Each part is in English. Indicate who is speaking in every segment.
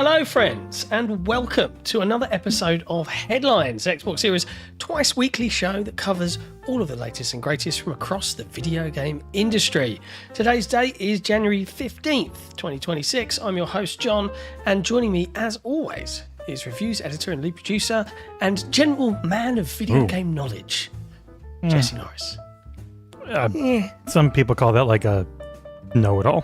Speaker 1: Hello friends, and welcome to another episode of Headlines, Xbox Series twice weekly show that covers all of the latest and greatest from across the video game industry. Today's date is January 15th, 2026. I'm your host, Jon, and joining me as always is reviews editor and lead producer and general man of video game knowledge, Jesse Norris.
Speaker 2: Some people call that like a know-it-all.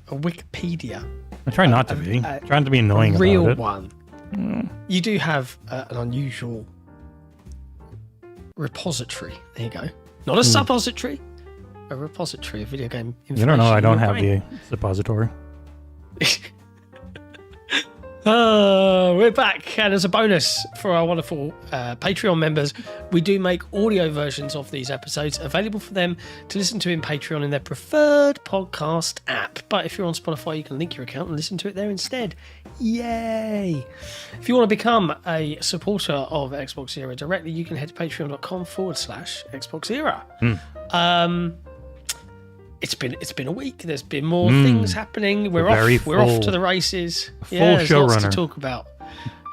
Speaker 1: A Wikipedia.
Speaker 2: I try not to be. Trying to be annoying
Speaker 1: real
Speaker 2: about it.
Speaker 1: One. You do have an unusual repository. There you go. Not a suppository. A repository of video game information.
Speaker 2: You don't know I don't have the suppository.
Speaker 1: We're back, and as a bonus for our wonderful Patreon members, we do make audio versions of these episodes available for them to listen to in Patreon in their preferred podcast app. But if you're on Spotify, you can link your account and listen to it there instead. Yay! If you want to become a supporter of Xbox Era directly, you can head to patreon.com/Xbox Era. It's been a week. There's been more things happening. We're off to the races. There's lots to talk about.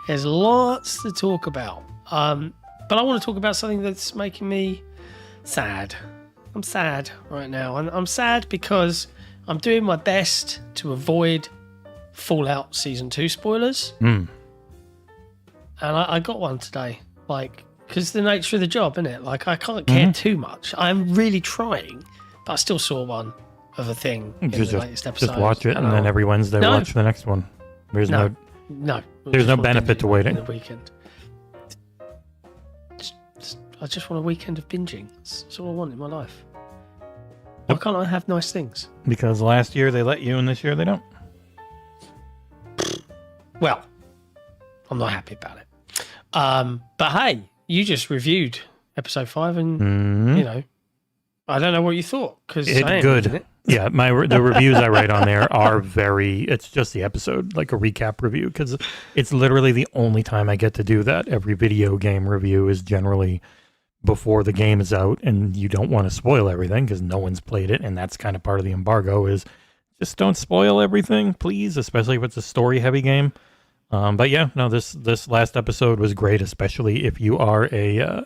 Speaker 1: There's lots to talk about. But I want to talk about something that's making me sad. I'm sad right now. And I'm sad because I'm doing my best to avoid Fallout Season 2 spoilers. And I got one today. Because the nature of the job, isn't it? I can't care too much. I'm really trying. But I still saw one of a thing in the latest episode.
Speaker 2: Just watch it, and then every Wednesday watch the next one. There's no benefit to waiting.
Speaker 1: The weekend. I just want a weekend of binging. That's all I want in my life. Why can't I have nice things?
Speaker 2: Because last year they let you, and this year they don't.
Speaker 1: Well, I'm not happy about it. But hey, you just reviewed episode 5, and you know. I don't know what you thought, because
Speaker 2: it's good. Yeah, the reviews I write on there are it's just the episode, like a recap review, because it's literally the only time I get to do that. Every video game review is generally before the game is out, and you don't want to spoil everything because no one's played it, and that's kind of part of the embargo is just don't spoil everything, please, especially if it's a story-heavy game. But yeah, no, this last episode was great, especially if you are a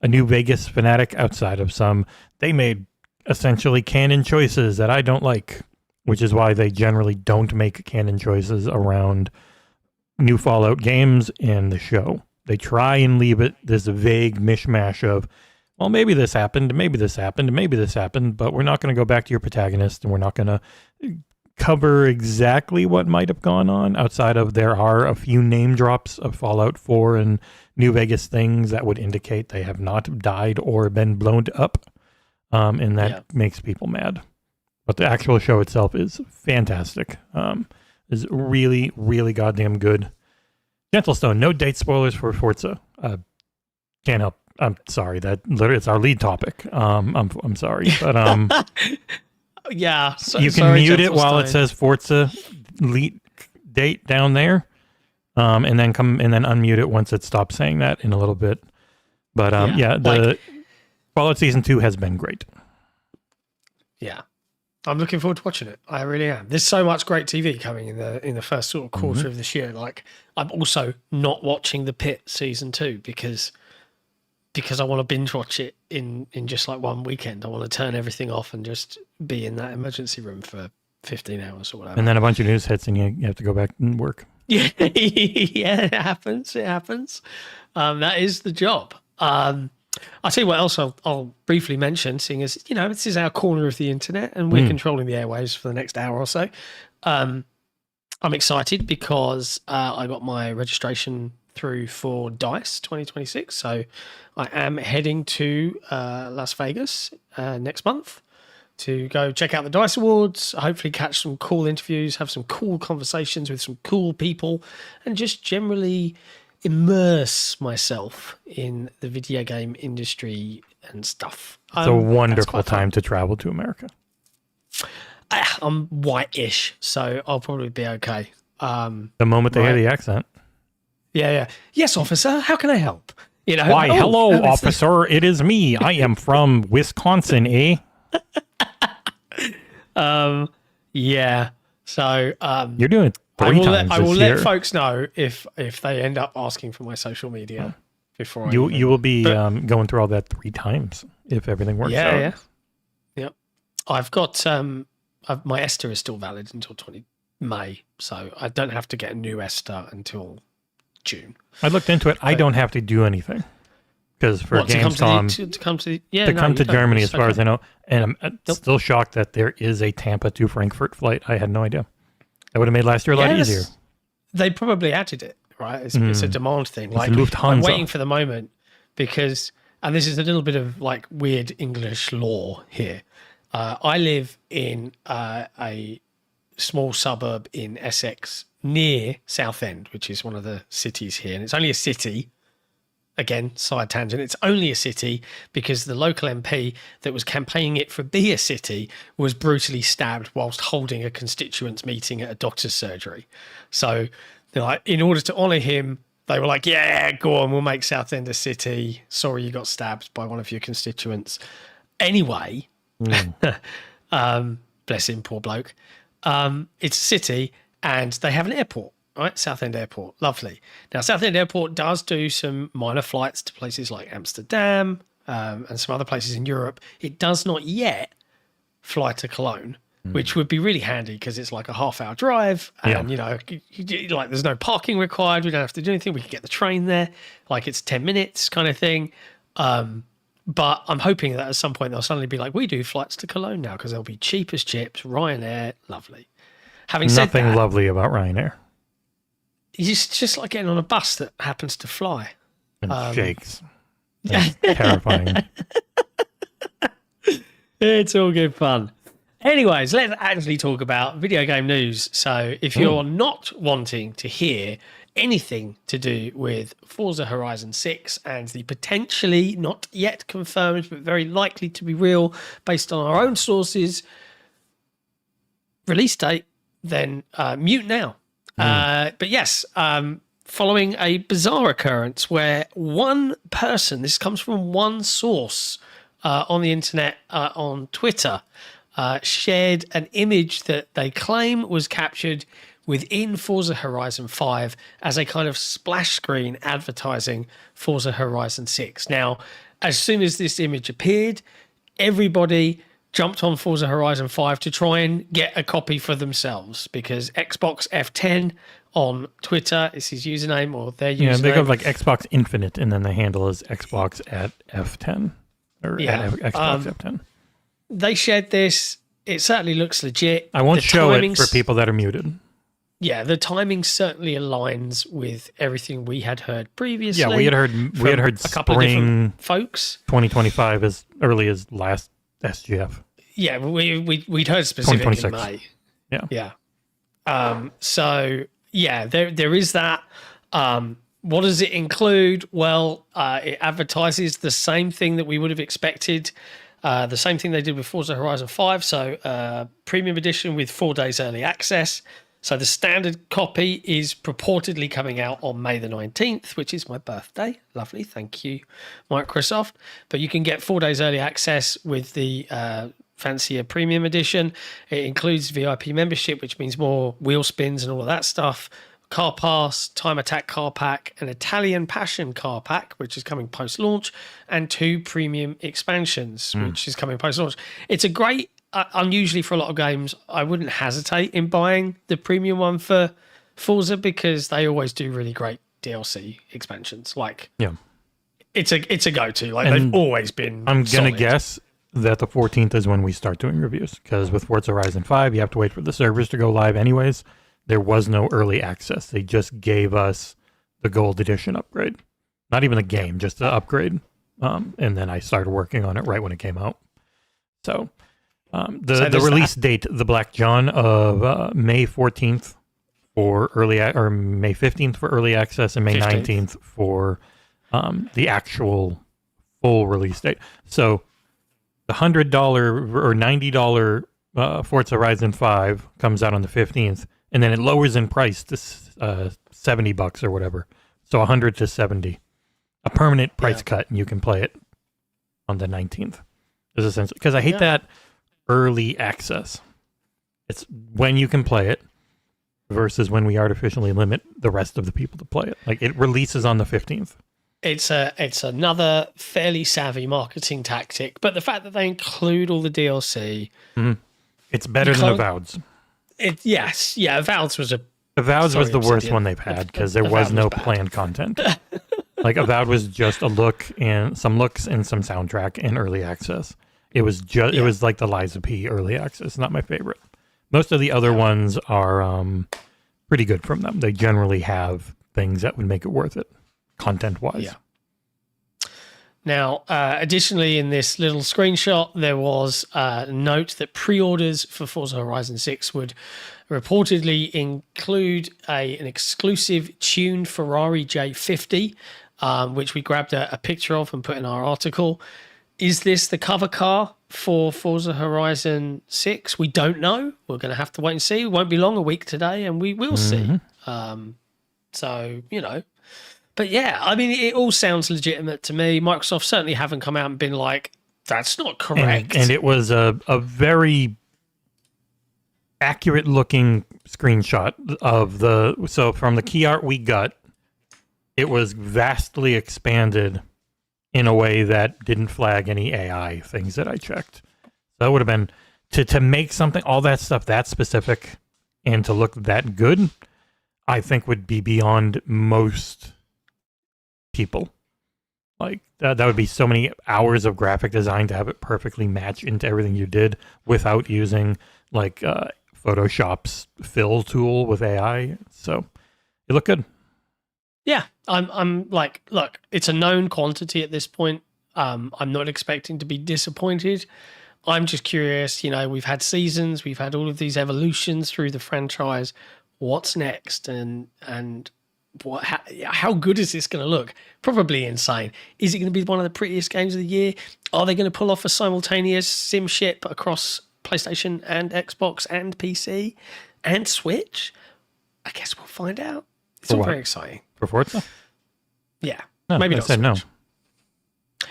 Speaker 2: New Vegas fanatic outside of some. They made essentially canon choices that I don't like, which is why they generally don't make canon choices around new Fallout games in the show. They try and leave it this vague mishmash of, well, maybe this happened, maybe this happened, maybe this happened, but we're not going to go back to your protagonist, and we're not going to cover exactly what might have gone on outside of there are a few name drops of Fallout 4 and New Vegas things that would indicate they have not died or been blown up. And that makes people mad. But the actual show itself is fantastic. Is really, really goddamn good. Gentlestone, no date spoilers for Forza. Can't help. I'm sorry. That literally it's our lead topic. I'm sorry, but
Speaker 1: yeah.
Speaker 2: You can mute it while it says Forza lead date down there. And then unmute it once it stops saying that in a little bit. But the Fallout Season 2 has been great. Yeah.
Speaker 1: I'm looking forward to watching it. I really am. There's so much great TV coming in the first sort of quarter of this year. I'm also not watching The Pit Season 2 because I want to binge watch it in just like one weekend. I want to turn everything off and just be in that emergency room for 15 hours or whatever.
Speaker 2: And then a bunch of news hits and you have to go back and work.
Speaker 1: Yeah, it happens. That is the job. I'll tell you what else I'll briefly mention, seeing as, this is our corner of the internet and we're controlling the airwaves for the next hour or so. I'm excited because I got my registration through for DICE 2026. So I am heading to Las Vegas next month to go check out the DICE Awards, hopefully catch some cool interviews, have some cool conversations with some cool people, and just generally immerse myself in the video game industry and stuff.
Speaker 2: It's a wonderful time to travel to America.
Speaker 1: I'm white-ish, so I'll probably be okay.
Speaker 2: The moment they hear the accent.
Speaker 1: Yeah. Yes, officer, how can I help?
Speaker 2: Why, hello, officer, it is me. I am from Wisconsin, eh?
Speaker 1: Yeah. So
Speaker 2: you're doing
Speaker 1: I will
Speaker 2: this
Speaker 1: let
Speaker 2: year.
Speaker 1: folks know if they end up asking for my social media before
Speaker 2: You will be going through all that 3 times if everything works out.
Speaker 1: Yeah. Yep. I've got my Esther is still valid until May, so I don't have to get a new Esther until June.
Speaker 2: I looked into it. I don't have to do anything because for Gamescom
Speaker 1: to come to
Speaker 2: Germany, as far as I know, and I'm still shocked that there is a Tampa to Frankfurt flight. I had no idea. That would have made last year a lot easier.
Speaker 1: They probably added it, right? It's a demand thing. Like
Speaker 2: I'm
Speaker 1: waiting for the moment because, and this is a little bit of like weird English law here. I live in a small suburb in Essex near Southend, which is one of the cities here, and it's only a city. Again, side tangent. It's only a city because the local MP that was campaigning it for be a city was brutally stabbed whilst holding a constituents meeting at a doctor's surgery. So, like, in order to honour him, they were like, "Yeah, go on, we'll make Southend a city. Sorry, you got stabbed by one of your constituents." Anyway, bless him, poor bloke. It's a city, and they have an airport. Right, Southend Airport, lovely. Now, Southend Airport does do some minor flights to places like Amsterdam and some other places in Europe. It does not yet fly to Cologne, which would be really handy because it's like a half-hour drive, and like there's no parking required. We don't have to do anything. We can get the train there, like it's 10 minutes kind of thing. But I'm hoping that at some point they'll suddenly be like, we do flights to Cologne now because they'll be cheap as chips. Ryanair, lovely. Having said that,
Speaker 2: nothing lovely about Ryanair.
Speaker 1: It's just like getting on a bus that happens to fly.
Speaker 2: And shakes. That's terrifying.
Speaker 1: It's all good fun. Anyways, let's actually talk about video game news. So if you're not wanting to hear anything to do with Forza Horizon 6 and the potentially not yet confirmed but very likely to be real based on our own sources release date, then mute now. But yes, following a bizarre occurrence where one person, this comes from one source on the internet, on Twitter, shared an image that they claim was captured within Forza Horizon 5 as a kind of splash screen advertising Forza Horizon 6. Now, as soon as this image appeared, everybody jumped on Forza Horizon 5 to try and get a copy for themselves because Xbox F10 on Twitter is his username or their username.
Speaker 2: Yeah, they go like Xbox Infinite and then the handle is Xbox at F10 or at Xbox F10.
Speaker 1: They shared this. It certainly looks legit.
Speaker 2: I won't show it for people that are muted.
Speaker 1: Yeah, the timing certainly aligns with everything we had heard previously.
Speaker 2: Yeah, we had heard
Speaker 1: a couple of different folks.
Speaker 2: 2025 as early as last SGF.
Speaker 1: Yeah, we'd heard specifically in May.
Speaker 2: Yeah.
Speaker 1: So yeah, there is that. What does it include? Well, it advertises the same thing that we would have expected. The same thing they did with Forza Horizon 5. So premium edition with 4 days early access. So the standard copy is purportedly coming out on May the 19th, which is my birthday. Lovely. Thank you, Microsoft. But you can get 4 days early access with the fancier premium edition. It includes VIP membership, which means more wheel spins and all of that stuff. Car Pass, Time Attack Car Pack, an Italian Passion Car Pack, which is coming post-launch, and 2 premium expansions, which is coming post-launch. It's a great... unusually for a lot of games, I wouldn't hesitate in buying the premium one for Forza because they always do really great DLC expansions. Like, it's a go-to. Like, they've always been. I'm gonna
Speaker 2: guess that the 14th is when we start doing reviews because with Forza Horizon 5, you have to wait for the servers to go live anyways. There was no early access. They just gave us the gold edition upgrade, not even the game, just the upgrade. And then I started working on it right when it came out. So. The release date, the Black John of May 14th for early or May 15th for early access and May 19th for the actual full release date. So the $100 or $90 Forza Horizon 5 comes out on the 15th, and then it lowers in price to $70 or whatever. So 100 to 70, a permanent price cut, and you can play it on the 19th. Is essentially because I hate that. Early access. It's when you can play it, versus when we artificially limit the rest of the people to play it. Like, it releases on the 15th.
Speaker 1: It's another fairly savvy marketing tactic, but the fact that they include all the DLC,
Speaker 2: it's better than Avowed's.
Speaker 1: Avowed's was
Speaker 2: Avowed's was the worst one they've had because there was no planned content. Like, Avowed was just a look and some looks and some soundtrack and early access. It was just it was like the Lies of P early access. Not my favorite. Most of the other ones are pretty good from them. They generally have things that would make it worth it, content-wise.
Speaker 1: Yeah. Now, additionally, in this little screenshot, there was a note that pre-orders for Forza Horizon 6 would reportedly include an exclusive tuned Ferrari J50, which we grabbed a picture of and put in our article. Is this the cover car for Forza Horizon 6? We don't know. We're going to have to wait and see. It won't be long, a week today, and we will see. So, you know. But yeah, I mean, it all sounds legitimate to me. Microsoft certainly haven't come out and been like, that's not correct.
Speaker 2: And it was a very accurate looking screenshot of so from the key art we got, it was vastly expanded in a way that didn't flag any AI things that I checked. So that would have been, to make something, all that stuff that specific and to look that good, I think would be beyond most people. Like, that would be so many hours of graphic design to have it perfectly match into everything you did without using, like, Photoshop's fill tool with AI. So it looked good.
Speaker 1: Yeah, I'm like, look, it's a known quantity at this point. I'm not expecting to be disappointed. I'm just curious, you know, we've had seasons, we've had all of these evolutions through the franchise. What's next? And how good is this going to look? Probably insane. Is it going to be one of the prettiest games of the year? Are they going to pull off a simultaneous sim ship across PlayStation and Xbox and PC and Switch? I guess we'll find out. It's all very exciting.
Speaker 2: For Forza?
Speaker 1: Yeah.
Speaker 2: No,
Speaker 1: maybe
Speaker 2: they
Speaker 1: not
Speaker 2: said no.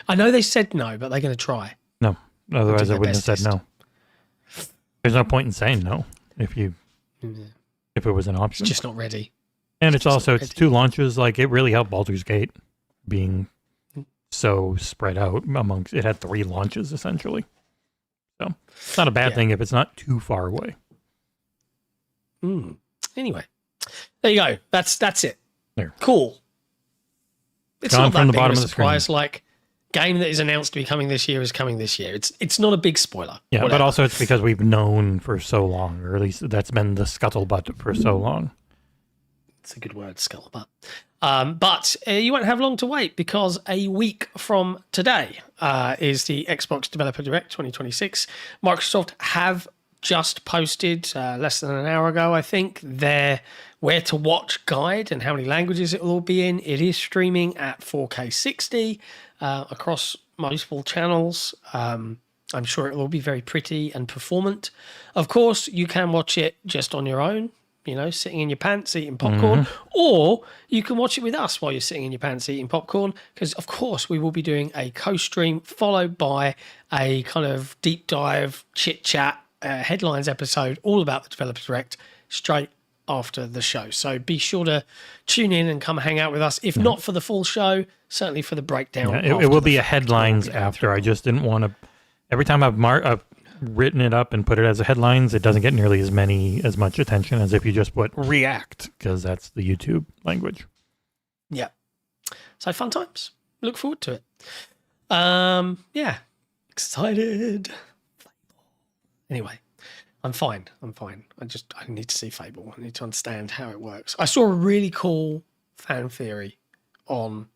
Speaker 1: I know they said no, but they're going to try.
Speaker 2: No. Otherwise, I wouldn't have said no. There's no point in saying no if it was an option.
Speaker 1: It's just not ready.
Speaker 2: And it's also, it's 2 launches. Like, it really helped Baldur's Gate being so spread out amongst, it had 3 launches essentially. So it's not a bad thing if it's not too far away.
Speaker 1: Anyway, there you go. That's it.
Speaker 2: There.
Speaker 1: Cool. It's
Speaker 2: Gone
Speaker 1: not that
Speaker 2: from the
Speaker 1: big
Speaker 2: bottom
Speaker 1: of a
Speaker 2: of the screen.
Speaker 1: surprise. Like, game that is announced to be coming this year is coming this year. It's not a big spoiler.
Speaker 2: Yeah,
Speaker 1: whatever.
Speaker 2: but also it's because we've known for so long, or at least that's been the scuttlebutt for so long.
Speaker 1: It's a good word, scuttlebutt. But you won't have long to wait, because a week from today is the Xbox Developer Direct 2026. Microsoft have just posted less than an hour ago, I think, their where to watch guide and how many languages it will all be in. It is streaming at 4K 60 across multiple channels. I'm sure it will be very pretty and performant. Of course, you can watch it just on your own, you know, sitting in your pants, eating popcorn, or you can watch it with us while you're sitting in your pants, eating popcorn, because, of course, we will be doing a co-stream followed by a kind of deep dive, chit-chat, headlines episode all about the Developer Direct straight after the show. So be sure to tune in and come hang out with us. If not for the full show, certainly for the breakdown.
Speaker 2: Yeah, it will be a headlines after. I just didn't want to, every time I've written it up and put it as a headlines, it doesn't get nearly as much attention as if you just put react, because that's the YouTube language.
Speaker 1: Yeah. So fun times. Look forward to it. Yeah. Excited. Anyway, I'm fine. I need to see Fable. I need to understand how it works. I saw a really cool fan theory on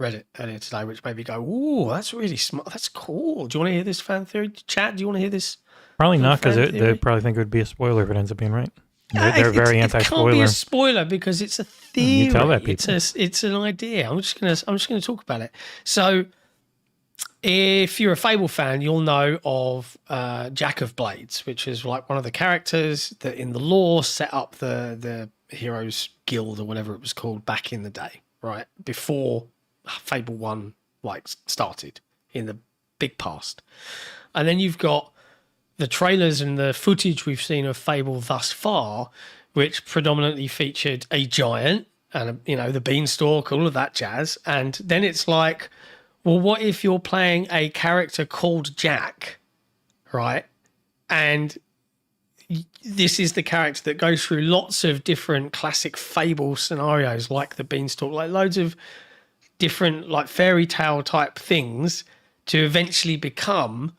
Speaker 1: Reddit earlier today, which made me go, ooh, that's really smart. That's cool. Do you want to hear this fan theory? Chat, do you want to hear this?
Speaker 2: Probably not, because they probably think it would be a spoiler if it ends up being right. They're very anti-spoiler.
Speaker 1: It can't be a spoiler because it's a theory.
Speaker 2: You tell that people.
Speaker 1: It's an idea. I'm just gonna talk about it. So, if you're a Fable fan, you'll know of Jack of Blades, which is like one of the characters that in the lore set up the Heroes Guild or whatever it was called back in the day, right? Before Fable 1 started in the big past. And then you've got the trailers and the footage we've seen of Fable thus far, which predominantly featured a giant and the beanstalk, all of that jazz. And then it's like, well, what if you're playing a character called Jack, right? And this is the character that goes through lots of different classic Fable scenarios, like the beanstalk, like loads of different like fairy tale type things, to eventually become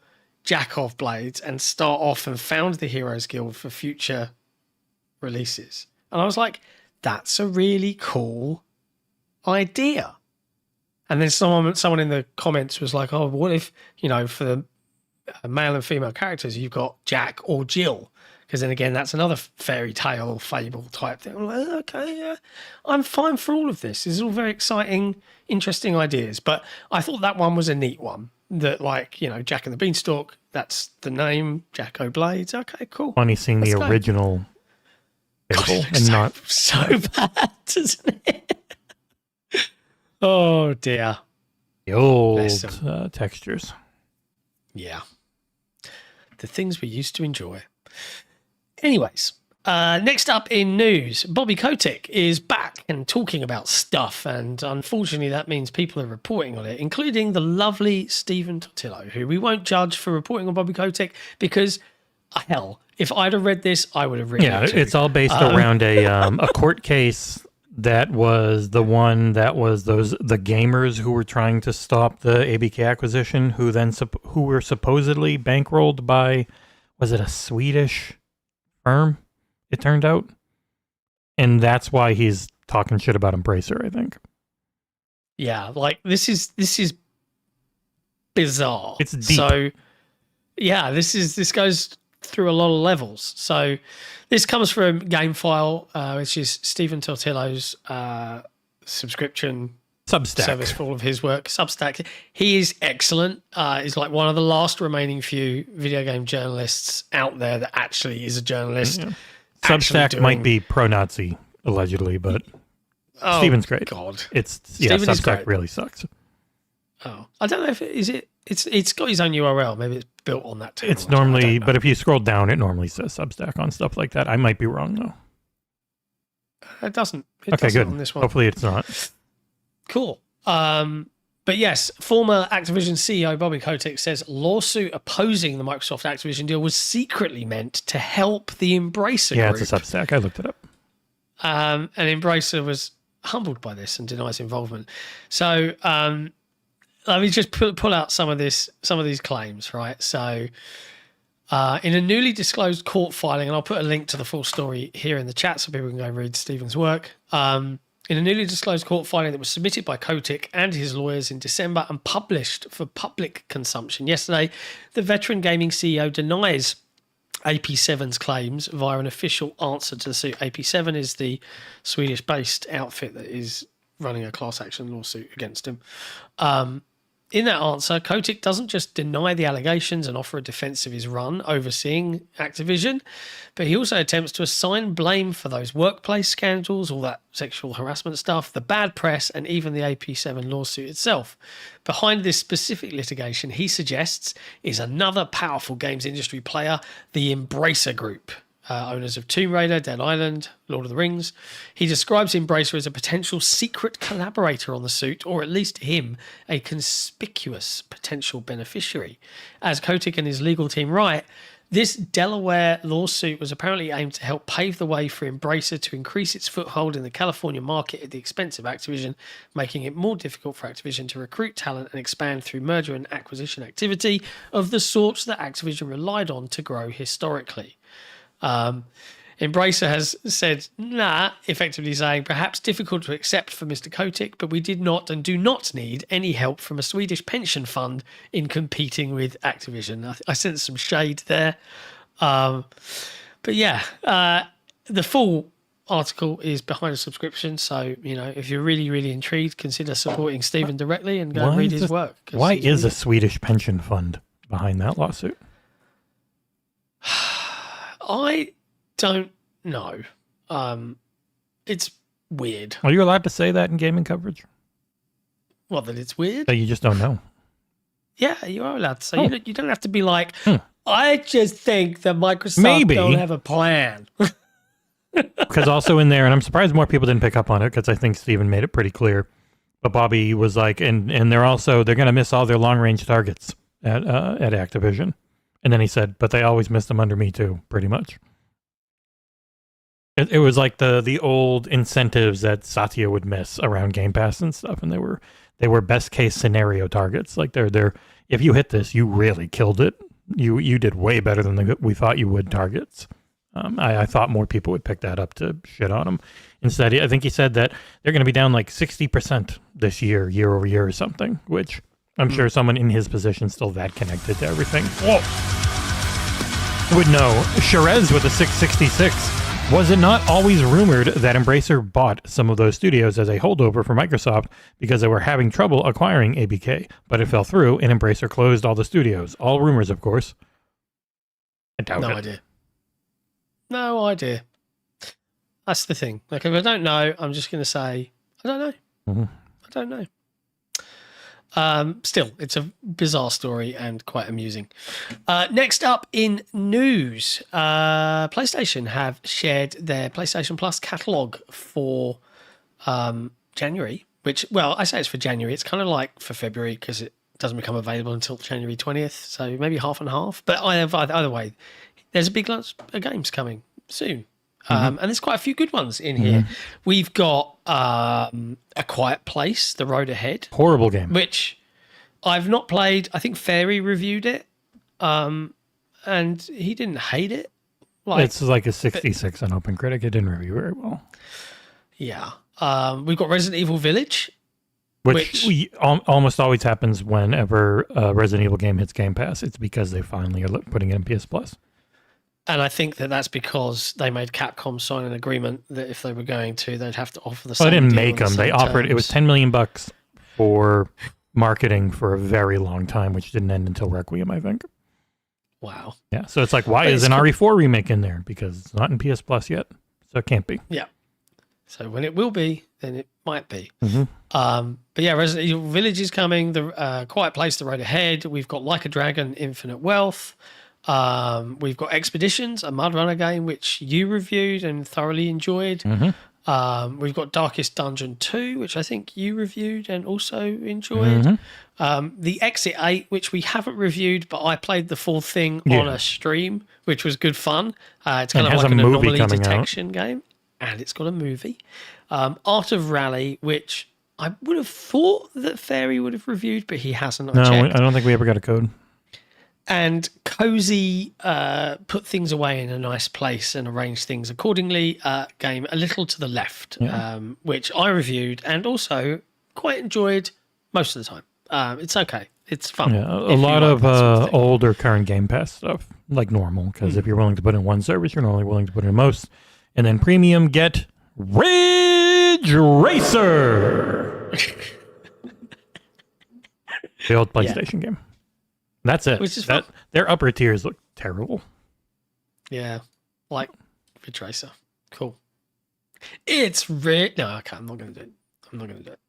Speaker 1: Jack of Blades and start off and found the Heroes Guild for future releases. And I was like, that's a really cool idea. And then someone in the comments was like, oh, what if, for the male and female characters, you've got Jack or Jill? Because then again, that's another fairy tale, fable type thing. I'm like, okay, yeah, I'm fine for all of this. This is all very exciting, interesting ideas. But I thought that one was a neat one. That, like, Jack and the Beanstalk, that's the name, Jack O'Blades. Okay, cool.
Speaker 2: Funny seeing the original Fable and not
Speaker 1: so bad, isn't it? Oh dear.
Speaker 2: The old textures.
Speaker 1: Yeah. The things we used to enjoy. Anyways, next up in news, Bobby Kotick is back and talking about stuff, and unfortunately that means people are reporting on it, including the lovely Stephen Totilo, who we won't judge for reporting on Bobby Kotick because, hell, if I'd have read this, I would have written it too.
Speaker 2: It's all based around a court case that was the one that was the gamers who were trying to stop the ABK acquisition, who were supposedly bankrolled by, was it a Swedish firm, it turned out? And that's why he's talking shit about Embracer, I think. Yeah,
Speaker 1: like this is bizarre.
Speaker 2: It's deep.
Speaker 1: So yeah, this goes through a lot of levels. So this comes from GameFile, which is Stephen Tortillo's subscription
Speaker 2: Substack
Speaker 1: service for all of his work. Substack. He is excellent. He's like one of the last remaining few video game journalists out there that actually is a journalist.
Speaker 2: Yeah. Substack might be pro-Nazi, allegedly, but Stephen's great.
Speaker 1: God.
Speaker 2: Substack really sucks.
Speaker 1: Oh, I don't know if it's got his own URL. Maybe it's built on that too.
Speaker 2: It's normally, but if you scroll down, it normally says Substack on stuff like that. I might be wrong though.
Speaker 1: It doesn't.
Speaker 2: Okay, good.
Speaker 1: On this one.
Speaker 2: Hopefully it's not.
Speaker 1: Cool. But yes, former Activision CEO Bobby Kotick says lawsuit opposing the Microsoft Activision deal was secretly meant to help the Embracer
Speaker 2: group.
Speaker 1: Group.
Speaker 2: It's a Substack. I looked it up.
Speaker 1: And Embracer was humbled by this and denies involvement. So let me just pull out some of these claims, right? So in a newly disclosed court filing, and I'll put a link to the full story here in the chat so people can go read Stephen's work. In a newly disclosed court filing that was submitted by Kotick and his lawyers in December and published for public consumption yesterday, the veteran gaming CEO denies AP7's claims via an official answer to the suit. AP7 is the Swedish-based outfit that is running a class action lawsuit against him. In that answer, Kotick doesn't just deny the allegations and offer a defense of his run overseeing Activision, but he also attempts to assign blame for those workplace scandals, all that sexual harassment stuff, the bad press, and even the AP7 lawsuit itself. Behind this specific litigation, he suggests, is another powerful games industry player, the Embracer Group. Owners of Tomb Raider, Dead Island, Lord of the Rings. He describes Embracer as a potential secret collaborator on the suit, or at least him, a conspicuous potential beneficiary. As Kotick and his legal team write, this Delaware lawsuit was apparently aimed to help pave the way for Embracer to increase its foothold in the California market at the expense of Activision, making it more difficult for Activision to recruit talent and expand through merger and acquisition activity of the sorts that Activision relied on to grow historically. Embracer has said, nah, effectively saying perhaps difficult to accept for Mr. Kotick, but we did not and do not need any help from a Swedish pension fund in competing with Activision. I sense some shade there. But yeah, the full article is behind a subscription. So, if you're really, really intrigued, consider supporting Stephen directly and go and read his work.
Speaker 2: Why is a Swedish pension fund behind that lawsuit?
Speaker 1: I don't know. It's weird.
Speaker 2: Are you allowed to say that in gaming coverage?
Speaker 1: What, that it's weird?
Speaker 2: That you just don't know.
Speaker 1: Yeah, you are allowed to say. You don't have to be like, I just think that Microsoft don't have a plan.
Speaker 2: Because also in there, and I'm surprised more people didn't pick up on it because I think Steven made it pretty clear. But Bobby was like, and they're going to miss all their long range targets at Activision. And then he said, but they always miss them under me too, pretty much. It was like the old incentives that Satya would miss around Game Pass and stuff, and they were best case scenario targets. Like they're if you hit this, you really killed it. You did way better than we thought you would targets. I thought more people would pick that up to shit on them. Instead, I think he said that they're going to be down like 60% this year over year or something, which I'm sure someone in his position still that connected to everything would know. Sherez with a 666. Was it not always rumored that Embracer bought some of those studios as a holdover for Microsoft because they were having trouble acquiring ABK, but it fell through and Embracer closed all the studios? All rumors, of course. I doubt it.
Speaker 1: No idea. That's the thing. Like, if I don't know, I'm just going to say, I don't know.
Speaker 2: Mm-hmm.
Speaker 1: I don't know. Still, it's a bizarre story and quite amusing. Next up in news, PlayStation have shared their PlayStation Plus catalog for January, which, well, I say it's for January. It's kind of like for February because it doesn't become available until January 20th, so maybe half and half. But either way, there's a big lot of games coming soon. And there's quite a few good ones in here. We've got A Quiet Place, The Road Ahead.
Speaker 2: Horrible game.
Speaker 1: Which I've not played. I think Fairy reviewed it, and he didn't hate it.
Speaker 2: It's like a 66 on OpenCritic. It didn't review very well.
Speaker 1: Yeah. We've got Resident Evil Village.
Speaker 2: Which almost always happens whenever a Resident Evil game hits Game Pass. It's because they finally are putting it in PS Plus.
Speaker 1: And I think that's because they made Capcom sign an agreement that if they were going to, they'd have to offer the same.
Speaker 2: Well, they didn't
Speaker 1: deal
Speaker 2: make them. They offered. It was $10 million for marketing for a very long time, which didn't end until Requiem, I think.
Speaker 1: Wow.
Speaker 2: Yeah. So it's like, why is an RE4 remake in there? Because it's not in PS Plus yet, so it can't be.
Speaker 1: Yeah. So when it will be, then it might be.
Speaker 2: Mm-hmm.
Speaker 1: But yeah, Resident Evil Village is coming. The Quiet Place, The Road Ahead. We've got Like a Dragon, Infinite Wealth. We've got Expeditions, a Mud Runner game, which you reviewed and thoroughly enjoyed. We've got Darkest Dungeon 2, which I think you reviewed and also enjoyed. The Exit 8, which we haven't reviewed, but I played the full thing on a stream, which was good fun. It's kind of like an anomaly detection game, and it's got a movie. Art of Rally, which I would have thought that Fairy would have reviewed, but he hasn't.
Speaker 2: No, I don't think we ever got a code.
Speaker 1: And Cozy put things away in a nice place and arranged things accordingly. Game A Little to the Left, which I reviewed and also quite enjoyed most of the time. It's okay. It's fun.
Speaker 2: Yeah, a lot of old or current Game Pass stuff, like normal, because if you're willing to put in one service, you're only willing to put in most. And then premium, get Ridge Racer. The old PlayStation game. That's it.
Speaker 1: Which is
Speaker 2: their upper tiers look terrible.
Speaker 1: Yeah, like Ridge Racer. Cool. It's no, okay, I'm not going to do it.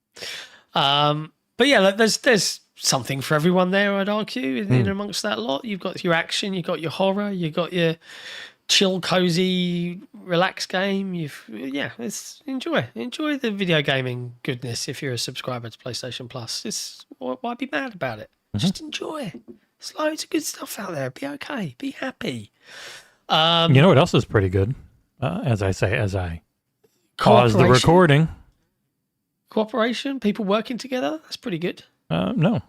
Speaker 1: But yeah, like, there's something for everyone there. I'd argue in amongst that lot. You've got your action, you've got your horror, you've got your chill, cozy, relaxed game. Enjoy the video gaming goodness. If you're a subscriber to PlayStation Plus, why be mad about it? Just enjoy. There's loads of good stuff out there. Be okay. Be happy.
Speaker 2: You know what else is pretty good? As I pause the recording.
Speaker 1: Cooperation, people working together. That's pretty good.
Speaker 2: No,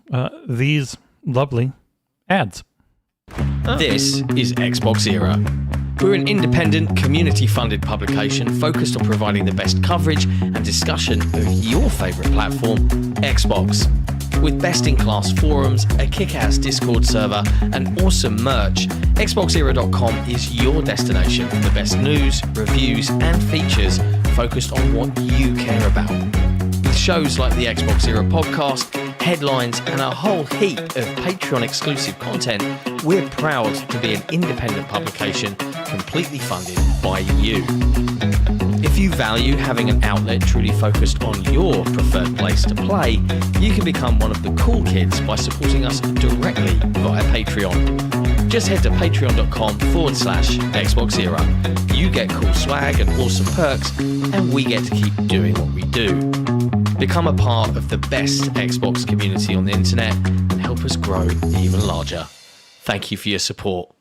Speaker 2: these lovely ads.
Speaker 3: This is Xbox Era. We're an independent, community-funded publication focused on providing the best coverage and discussion of your favourite platform, Xbox. With best-in-class forums, a kick-ass Discord server, and awesome merch, XboxEra.com is your destination for the best news, reviews, and features focused on what you care about. With shows like the Xbox Era podcast, headlines, and a whole heap of Patreon-exclusive content, we're proud to be an independent publication completely funded by you. If you value having an outlet truly focused on your preferred place to play, you can become one of the cool kids by supporting us directly via Patreon. Just head to patreon.com/Xbox Era. You get cool swag and awesome perks, and we get to keep doing what we do. Become a part of the best Xbox community on the internet and help us grow even larger. Thank you for your support.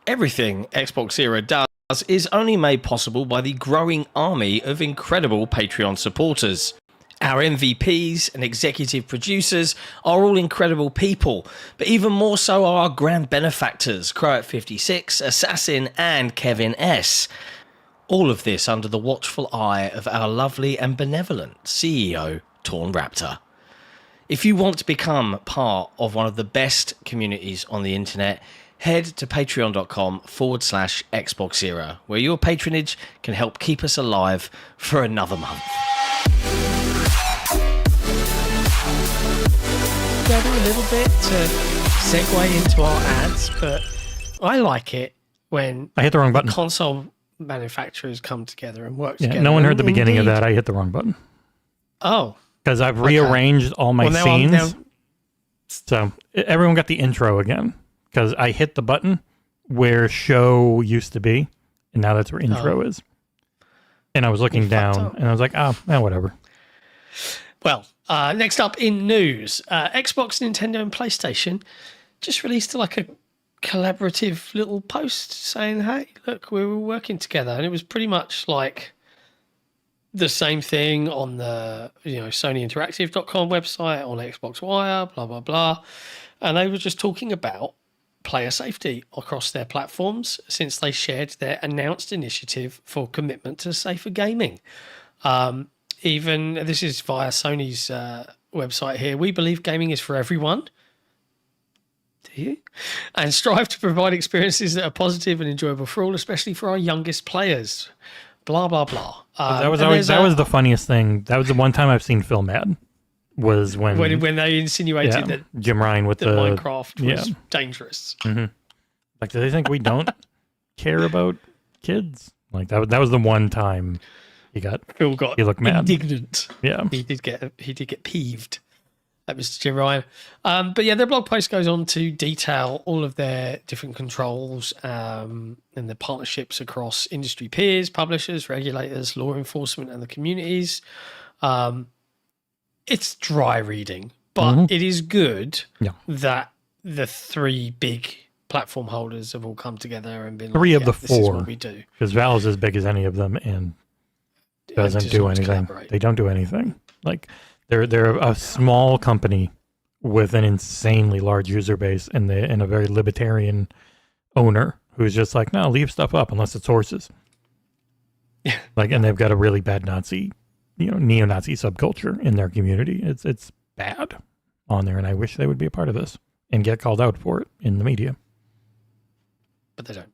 Speaker 3: Everything Xbox Era does is only made possible by the growing army of incredible Patreon supporters. Our MVPs and executive producers are all incredible people, but even more so are our grand benefactors, Croat56, Assassin, and Kevin S. All of this under the watchful eye of our lovely and benevolent CEO, Torn Raptor. If you want to become part of one of the best communities on the internet, head to patreon.com/Xbox Era, where your patronage can help keep us alive for another month.
Speaker 1: A little bit to segue into our ads, but I like it when
Speaker 2: I hit the wrong button.
Speaker 1: console manufacturers come together and work
Speaker 2: Yeah,
Speaker 1: together.
Speaker 2: no one heard the beginning of
Speaker 1: Indeed.
Speaker 2: that. I hit the wrong button.
Speaker 1: Oh,
Speaker 2: Because I've rearranged all my
Speaker 1: now
Speaker 2: scenes. So everyone got the intro again. Because I hit the button where show used to be. And now that's where intro is. And I was looking down and I was like, whatever.
Speaker 1: Well, next up in news, Xbox, Nintendo, and PlayStation just released like a collaborative little post saying, hey, look, we're working together. And it was pretty much like the same thing on the SonyInteractive.com website, on Xbox Wire, blah, blah, blah. And they were just talking about player safety across their platforms since they shared their announced initiative for commitment to safer gaming. Even this is via Sony's website here. We believe gaming is for everyone. Do you? And strive to provide experiences that are positive and enjoyable for all, especially for our youngest players. Blah blah blah.
Speaker 2: That was the funniest thing. That was the one time I've seen Phil mad. Was when
Speaker 1: they insinuated that
Speaker 2: Jim Ryan with
Speaker 1: that
Speaker 2: the
Speaker 1: Minecraft was dangerous.
Speaker 2: Mm-hmm. Like, do they think we don't care about kids? Like that was the one time.
Speaker 1: Phil got
Speaker 2: looked mad.
Speaker 1: Indignant.
Speaker 2: Yeah.
Speaker 1: He did get peeved at Mr. Jim Ryan. But yeah, their blog post goes on to detail all of their different controls and the partnerships across industry peers, publishers, regulators, law enforcement, and the communities. It's dry reading, but it is good that the three big platform holders have all come together and been
Speaker 2: three of the
Speaker 1: this is
Speaker 2: four.
Speaker 1: what we do.
Speaker 2: Because Valve's as big as any of them and doesn't do anything. They don't do anything. Like they're a small company with an insanely large user base and a very libertarian owner who's just like, no, leave stuff up unless it's horses.
Speaker 1: Yeah.
Speaker 2: And they've got a really bad neo-Nazi subculture in their community. It's bad on there, and I wish they would be a part of this and get called out for it in the media.
Speaker 1: But they don't.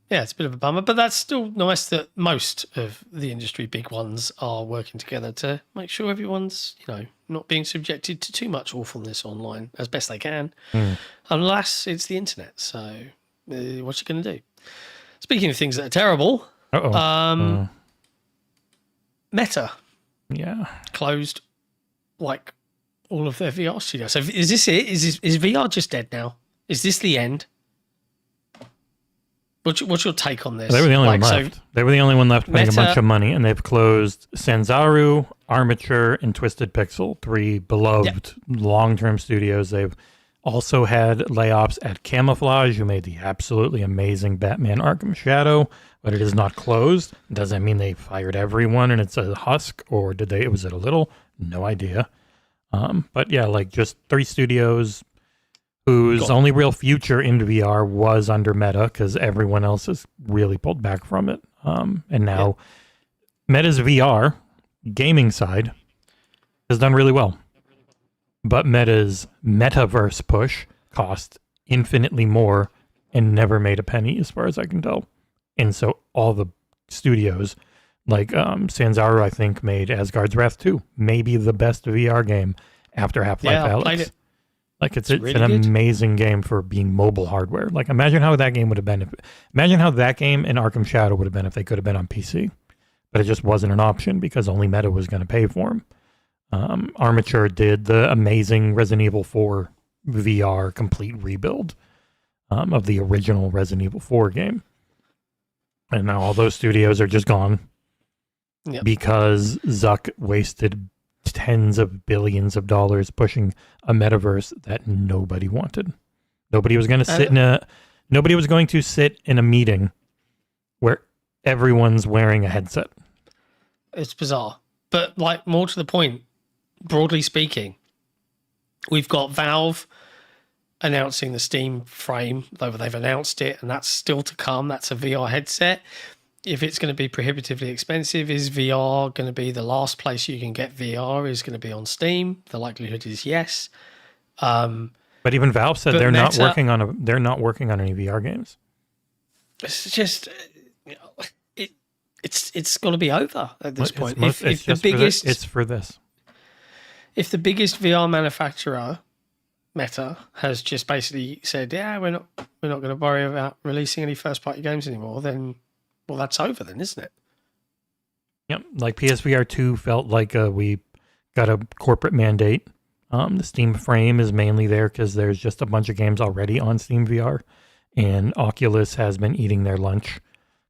Speaker 1: Yeah, it's a bit of a bummer, but that's still nice that most of the industry big ones are working together to make sure everyone's, not being subjected to too much awfulness online as best they can, unless it's the internet. So, what's you going to do? Speaking of things that are terrible, Meta, closed like all of their VR studios. So, is this it? Is VR just dead now? Is this the end? What's your take on this?
Speaker 2: They were the only one left.
Speaker 1: So
Speaker 2: they were the only one left making
Speaker 1: Meta,
Speaker 2: a bunch of money, and they've closed Sanzaru, Armature, and Twisted Pixel, three beloved long-term studios. They've also had layoffs at Camouflage, who made the absolutely amazing Batman Arkham Shadow, but it is not closed. Does that mean they fired everyone and it's a husk, or was it a little? No idea. But yeah, just three studios whose only real future in VR was under Meta, because everyone else has really pulled back from it. And now Meta's VR gaming side has done really well. But Meta's metaverse push cost infinitely more and never made a penny, as far as I can tell. And so all the studios, like Sanzaru, I think, made Asgard's Wrath 2, maybe the best VR game after Half-Life Alyx.
Speaker 1: I played it.
Speaker 2: Like it's
Speaker 1: really
Speaker 2: an
Speaker 1: good.
Speaker 2: amazing game for being mobile hardware. Like imagine how that game would have been. Imagine how that game and Arkham Shadow would have been if they could have been on PC, but it just wasn't an option because only Meta was going to pay for them. Armature did the amazing Resident Evil 4 VR complete rebuild of the original Resident Evil 4 game, and now all those studios are just gone because Zuck wasted tens of billions of dollars pushing a metaverse that nobody wanted. Nobody was going to sit in a meeting where everyone's wearing a headset.
Speaker 1: It's bizarre. But like more to the point, broadly speaking, we've got Valve announcing the Steam Frame, though they've announced it, and that's still to come. That's a VR headset. If it's going to be prohibitively expensive, is VR going to be the last place you can get VR? Is going to be on Steam? The likelihood is yes.
Speaker 2: But even Valve said they're not working on any VR games.
Speaker 1: It's just it's got to be over at this point.
Speaker 2: It's for this.
Speaker 1: If the biggest VR manufacturer, Meta, has just basically said, "Yeah, we're not going to worry about releasing any first party games anymore," then well, that's over then, isn't it?
Speaker 2: Yep. Like PSVR 2 felt like we got a corporate mandate. The Steam Frame is mainly there because there's just a bunch of games already on Steam VR, and Oculus has been eating their lunch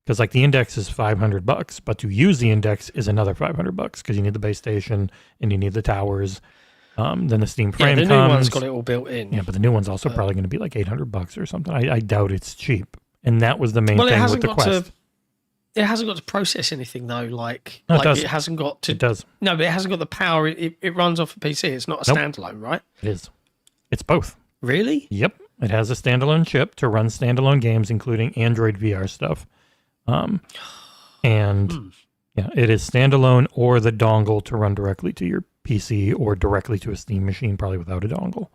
Speaker 2: because like the Index is $500, but to use the Index is another $500 because you need the base station and you need the towers. Then the Steam Frame
Speaker 1: the
Speaker 2: comes.
Speaker 1: new one's got it all built in.
Speaker 2: Yeah, but the new one's also probably going to be like $800 or something. I doubt it's cheap, and that was the main thing with the Quest.
Speaker 1: It hasn't got to process anything though.
Speaker 2: It
Speaker 1: hasn't got to.
Speaker 2: It does.
Speaker 1: No, but it hasn't got the power. It runs off a PC. It's not a standalone, right?
Speaker 2: It is. It's both.
Speaker 1: Really?
Speaker 2: Yep. It has a standalone chip to run standalone games, including Android VR stuff. It is standalone or the dongle to run directly to your PC or directly to a Steam machine, probably without a dongle.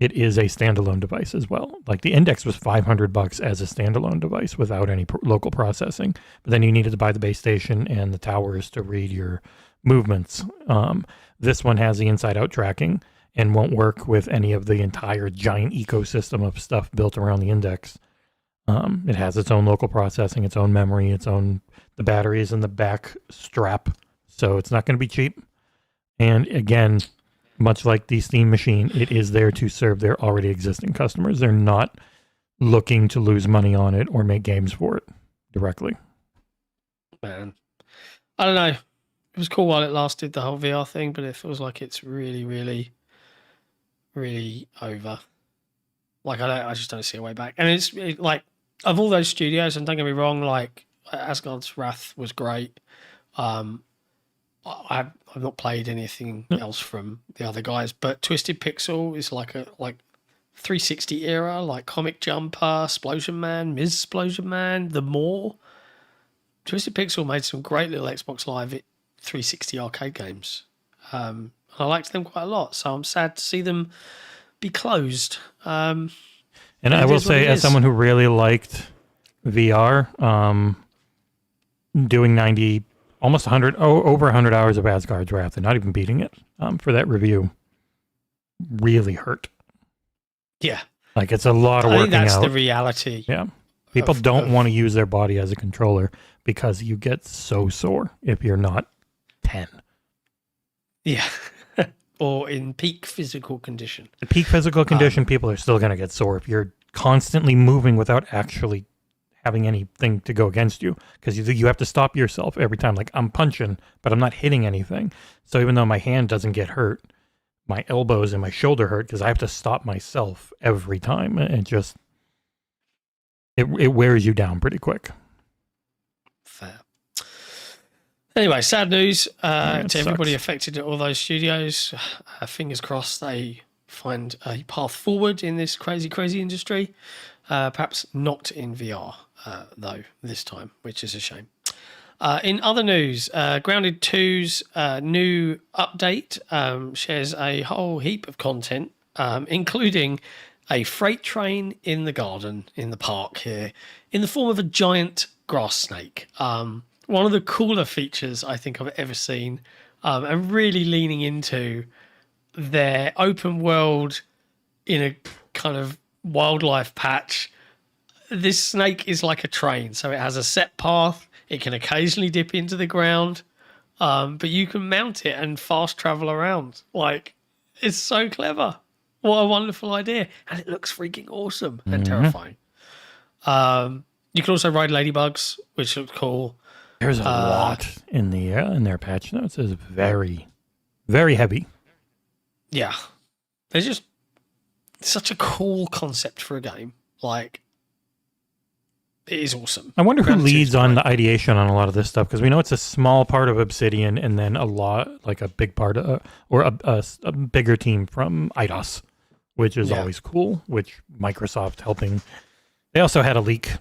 Speaker 2: It is a standalone device as well. Like the Index was $500 as a standalone device without any local processing, but then you needed to buy the base station and the towers to read your movements. This one has the inside-out tracking and won't work with any of the entire giant ecosystem of stuff built around the Index. It has its own local processing, its own memory, the batteries in the back strap, so it's not going to be cheap. And again, much like the Steam machine, it is there to serve their already existing customers. They're not looking to lose money on it or make games for it directly.
Speaker 1: Man, I don't know. It was cool while it lasted, the whole VR thing, but it feels like it's really, really, really over. Like I just don't see a way back. And it's like of all those studios, and don't get me wrong, like Asgard's Wrath was great. I've not played anything else from the other guys, but Twisted Pixel is like 360 era, like Comic Jumper, Splosion Man, Ms. Splosion Man, The More. Twisted Pixel made some great little Xbox Live 360 arcade games. I liked them quite a lot, so I'm sad to see them be closed.
Speaker 2: And I will say, as someone who really liked VR, doing almost 100, over 100 hours of Asgard's Wrath and not even beating it for that review really hurt.
Speaker 1: Yeah.
Speaker 2: Like it's a lot of working out. I think
Speaker 1: that's the reality.
Speaker 2: Yeah. People don't want to use their body as a controller because you get so sore if you're not 10.
Speaker 1: Yeah. Or in peak physical condition.
Speaker 2: In peak physical condition, people are still going to get sore if you're constantly moving without actually having anything to go against you, because you have to stop yourself every time. Like I'm punching, but I'm not hitting anything. So even though my hand doesn't get hurt, my elbows and my shoulder hurt because I have to stop myself every time. It wears you down pretty quick.
Speaker 1: Fair. Anyway, sad news to everybody
Speaker 2: sucks.
Speaker 1: affected at all those studios. Fingers crossed they find a path forward in this crazy, crazy industry. Perhaps not in VR, though, this time, which is a shame. In other news, Grounded 2's new update shares a whole heap of content, including a freight train in the garden, in the park here, in the form of a giant grass snake. One of the cooler features I think I've ever seen, and really leaning into their open world in a kind of wildlife patch. This snake is like a train, so it has a set path. It can occasionally dip into the ground, but you can mount it and fast travel around. Like, it's so clever. What a wonderful idea. And it looks freaking awesome and terrifying. You can also ride ladybugs, which looks cool.
Speaker 2: There's a lot in their patch notes. It's very, very heavy.
Speaker 1: Yeah. They're just such a cool concept for a game. Like, it is awesome.
Speaker 2: I wonder who leads on the ideation on a lot of this stuff, because we know it's a small part of Obsidian and then a lot, like a big part of, or a bigger team from Eidos, which is always cool, which Microsoft helping. They also had a leak,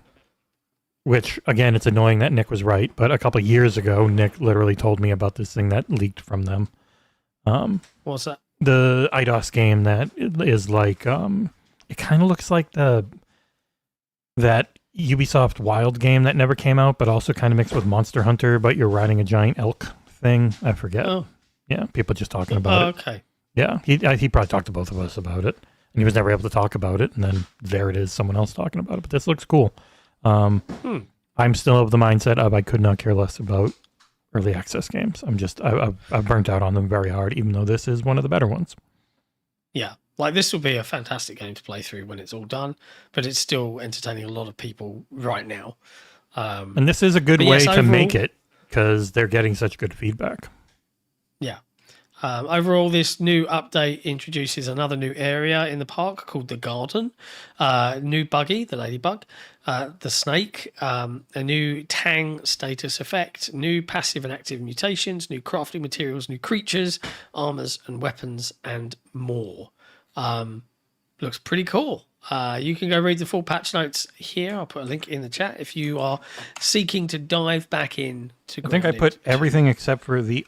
Speaker 2: which, again, it's annoying that Nick was right, but a couple of years ago, Nick literally told me about this thing that leaked from them.
Speaker 1: What's that?
Speaker 2: The Eidos game that is like, it kind of looks like that Ubisoft Wild game that never came out, but also kind of mixed with Monster Hunter, but you're riding a giant elk thing. I forget. Oh. Yeah, people just talking about it.
Speaker 1: Okay.
Speaker 2: Yeah, he probably talked to both of us about it, and he was never able to talk about it, and then there it is, someone else talking about it, but this looks cool. I'm still of the mindset of I could not care less about early access games. I've burnt out on them very hard, even though this is one of the better ones.
Speaker 1: Yeah, like this will be a fantastic game to play through when it's all done, but it's still entertaining a lot of people right now.
Speaker 2: And this is a good way to make it, because they're getting such good feedback. Yeah.
Speaker 1: Overall, this new update introduces another new area in the park called the Garden, new buggy, the ladybug, the snake, a new Tang status effect, new passive and active mutations, new crafting materials, new creatures, armors and weapons, and more. Looks pretty cool. You can go read the full patch notes here. I'll put a link in the chat if you are seeking to dive back in.
Speaker 2: I think I put everything except for the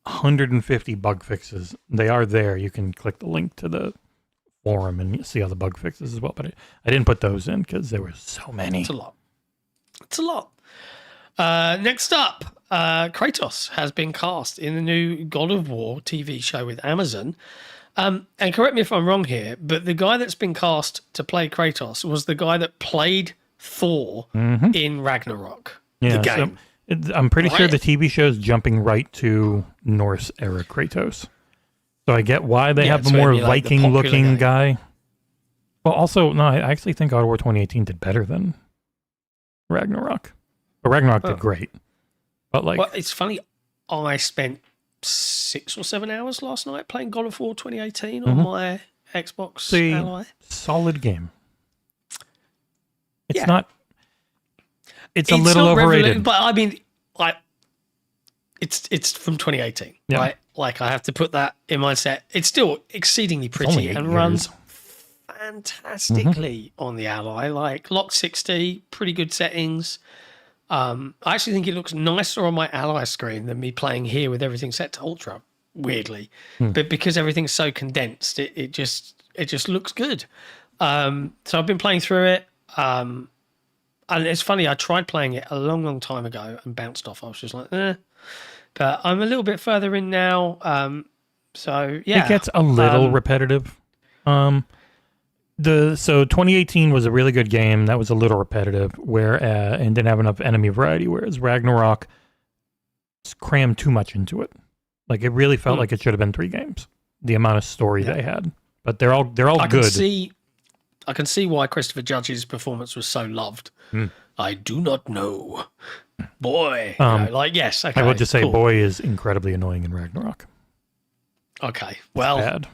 Speaker 2: 150 bug fixes. They are there. You can click the link to the forum and see all the bug fixes as well. But I didn't put those in because there were so many.
Speaker 1: It's a lot. Next up, Kratos has been cast in the new God of War TV show with Amazon. And correct me if I'm wrong here, but the guy that's been cast to play Kratos was the guy that played Thor in Ragnarok, the game.
Speaker 2: I'm pretty sure the TV show is jumping right to Norse era Kratos. So I get why they have a more Viking-looking guy. Well, also, no, I actually think God of War 2018 did better than Ragnarok. But Ragnarok did great. But
Speaker 1: well, it's funny. I spent 6 or 7 hours last night playing God of War 2018 on my Xbox Ally.
Speaker 2: Solid game. It's not... It's a little overrated,
Speaker 1: but I mean, like, it's from 2018, right? Like, I have to put that in my set. It's still exceedingly pretty and runs fantastically on the Ally. Like, lock 60, pretty good settings. I actually think it looks nicer on my Ally screen than me playing here with everything set to ultra. Weirdly, but because everything's so condensed, it just looks good. So I've been playing through it. And it's funny, I tried playing it a long, long time ago and bounced off. I was just like, But I'm a little bit further in now. So, yeah.
Speaker 2: It gets a little repetitive. So 2018 was a really good game. That was a little repetitive and didn't have enough enemy variety, whereas Ragnarok crammed too much into it. Like, it really felt like it should have been 3 games, the amount of story they had. But they're all good.
Speaker 1: I can see why Christopher Judge's performance was so loved. I do not know. Boy. Yes. Okay,
Speaker 2: I would just say Boy is incredibly annoying in Ragnarok.
Speaker 1: Okay. Well,
Speaker 2: bad.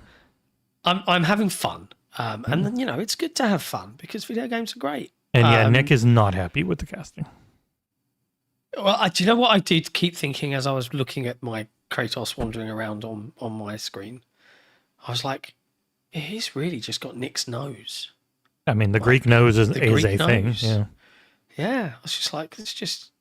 Speaker 1: I'm having fun. And then, it's good to have fun because video games are great.
Speaker 2: And Nick is not happy with the casting.
Speaker 1: Well, do you know what I did keep thinking as I was looking at my Kratos wandering around on my screen? I was like, he's really just got Nick's nose.
Speaker 2: I mean, the Greek nose is a thing. Yeah.
Speaker 1: Yeah. I was just like, it's just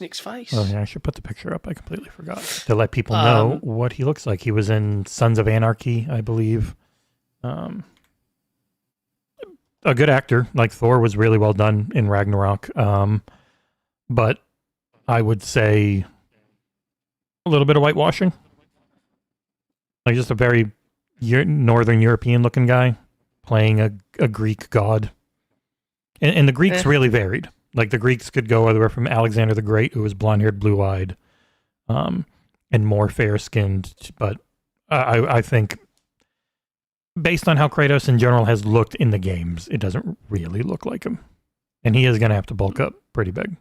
Speaker 1: Nick's face.
Speaker 2: Oh, yeah, I should put the picture up. I completely forgot to let people know what he looks like. He was in Sons of Anarchy, I believe. A good actor. Like, Thor was really well done in Ragnarok. But I would say a little bit of whitewashing. Like, just a very Northern European looking guy playing a Greek god. And the Greeks really varied. Like the Greeks could go everywhere from Alexander the Great, who was blonde-haired, blue-eyed, and more fair-skinned. But I think, based on how Kratos in general has looked in the games, it doesn't really look like him. And he is going to have to bulk up pretty big.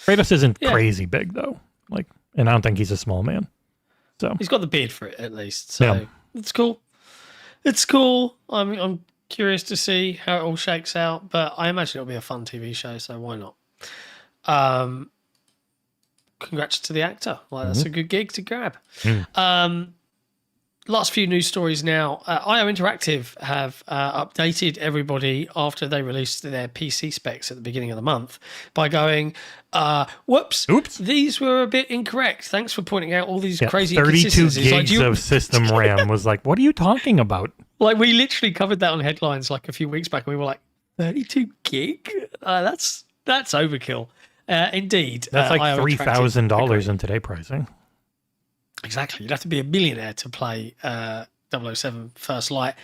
Speaker 2: Kratos isn't crazy big, though. And I don't think he's a small man. So
Speaker 1: he's got the beard for it, at least. So it's cool. It's cool. I'm curious to see how it all shakes out, but I imagine it'll be a fun TV show, so why not? Congrats to the actor. That's a good gig to grab. Last few news stories now. IO Interactive have updated everybody after they released their PC specs at the beginning of the month by going, oops, these were a bit incorrect. Thanks for pointing out all these crazy
Speaker 2: 32 gigs of system RAM was like, what are you talking about?
Speaker 1: We literally covered that on headlines a few weeks back, and we were like, 32 gig? That's overkill. Indeed.
Speaker 2: That's $3,000 in today pricing.
Speaker 1: Exactly. You'd have to be a millionaire to play 007 First Light.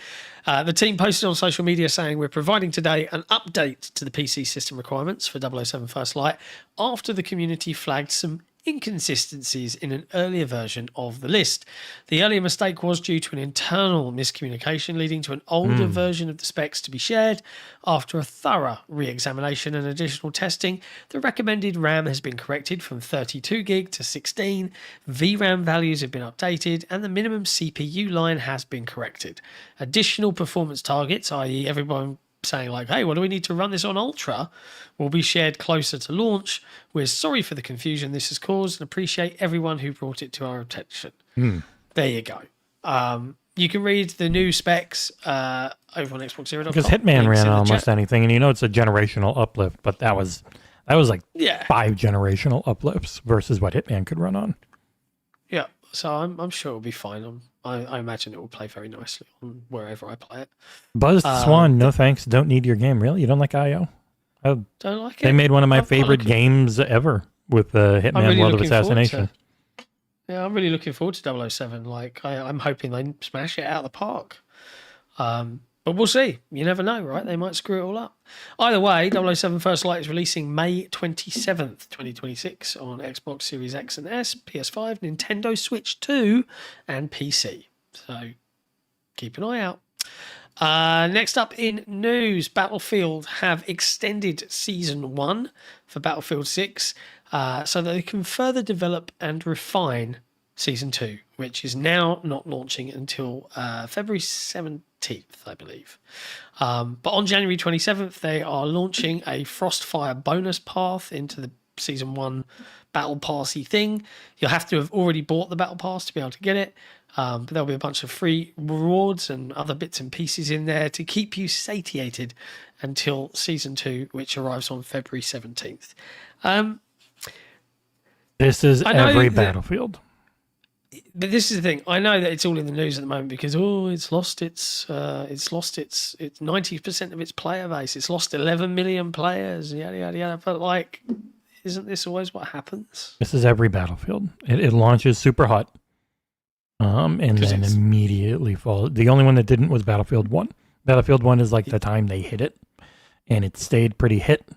Speaker 1: The team posted on social media saying, we're providing today an update to the PC system requirements for 007 First Light after the community flagged some inconsistencies in an earlier version of the list. The earlier mistake was due to an internal miscommunication, leading to an older version of the specs to be shared. After a thorough re-examination and additional testing, the recommended RAM has been corrected from 32 gig to 16, VRAM values have been updated, and the minimum CPU line has been corrected. Additional performance targets, i.e. everyone saying hey, what do we need to run this on Ultra, will be shared closer to launch. We're sorry for the confusion this has caused and appreciate everyone who brought it to our attention. There you go. You can read the new specs over on XboxZero.com.
Speaker 2: Because Hitman ran on almost anything, and it's a generational uplift, but that was 5 generational uplifts versus what Hitman could run on.
Speaker 1: Yeah, so I'm sure it'll be fine. I imagine it will play very nicely on wherever I play it.
Speaker 2: Buzzed Swan, no thanks. Don't need your game. Really? You don't like IO?
Speaker 1: Don't like it.
Speaker 2: They made one of my favorite games ever with Hitman World of Assassination.
Speaker 1: I'm really looking forward to 007. I'm hoping they smash it out of the park. But we'll see. You never know, right? They might screw it all up. Either way, 007 First Light is releasing May 27th, 2026 on Xbox Series X and S, PS5, Nintendo Switch 2, and PC. So keep an eye out. Next up in news, Battlefield have extended Season 1 for Battlefield 6 so that they can further develop and refine Season 2, which is now not launching until February 17th, I believe. But on January 27th, they are launching a Frostfire bonus path into the Season 1 Battle Passy thing. You'll have to have already bought the Battle Pass to be able to get it. But there'll be a bunch of free rewards and other bits and pieces in there to keep you satiated until Season 2, which arrives on February 17th.
Speaker 2: This is every Battlefield.
Speaker 1: But this is the thing. I know that it's all in the news at the moment because it's lost its 90% of its player base. It's lost 11 million players. Yada yada yada. But isn't this always what happens?
Speaker 2: This is every Battlefield. It launches super hot, and then immediately falls. The only one that didn't was Battlefield 1. Battlefield 1 is the time they hit it, and it stayed pretty hit.